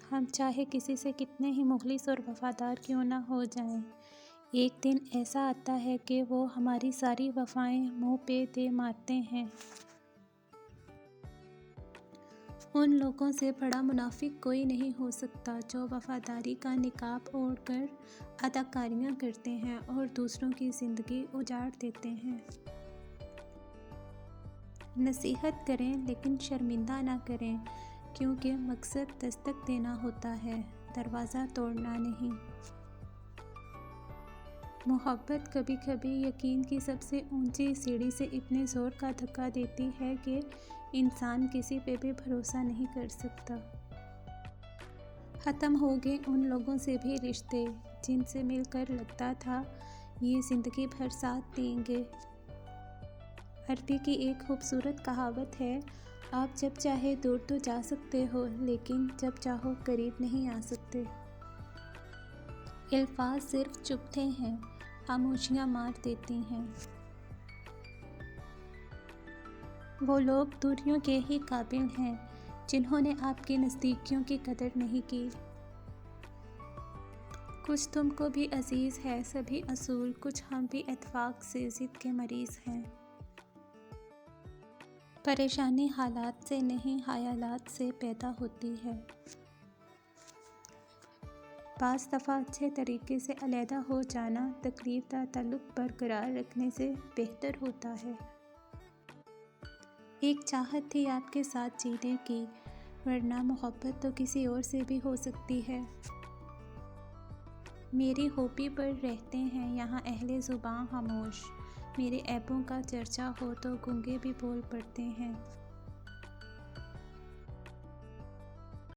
हम चाहे किसी से कितने ही मुखलिस और वफादार क्यों ना हो जाएं, एक दिन ऐसा आता है कि वो हमारी सारी वफाएं मुंह पे दे मारते हैं। उन लोगों से बड़ा मुनाफिक कोई नहीं हो सकता जो वफादारी का निकाब ओढ़कर अदाकारियां करते हैं और दूसरों की ज़िंदगी उजाड़ देते हैं। नसीहत करें लेकिन शर्मिंदा ना करें, क्योंकि मकसद दस्तक देना होता है, दरवाज़ा तोड़ना नहीं। मोहब्बत कभी कभी यकीन की सबसे ऊंची सीढ़ी से इतने ज़ोर का धक्का देती है कि इंसान किसी पे भी भरोसा नहीं कर सकता। ख़त्म हो गए उन लोगों से भी रिश्ते जिनसे मिलकर लगता था ये ज़िंदगी भर साथ देंगे। अरबी की एक खूबसूरत कहावत है, आप जब चाहे दूर तो जा सकते हो, लेकिन जब चाहो करीब नहीं आ सकते। अल्फाज सिर्फ चुभते हैं, खामोशियाँ मार देती हैं। वो लोग दूरियों के ही काबिल हैं जिन्होंने आपकी नज़दीकियों की कदर नहीं की। कुछ तुमको भी अजीज़ है सभी असूल, कुछ हम भी इत्फाक से ज़िद के मरीज़ हैं। परेशानी हालात से नहीं हायालात से पैदा होती है। बाज़ दफ़ा अच्छे तरीके से अलहदा हो जाना तकलीफ़दा ताल्लुक़ बरकरार रखने से बेहतर होता है। एक चाहत थी आपके साथ जीने की, वरना मोहब्बत तो किसी और से भी हो सकती है। मेरी होपी पर रहते हैं यहाँ अहले ज़ुबां खामोश, मेरे ऐबों का चर्चा हो तो गूंगे भी बोल पड़ते हैं।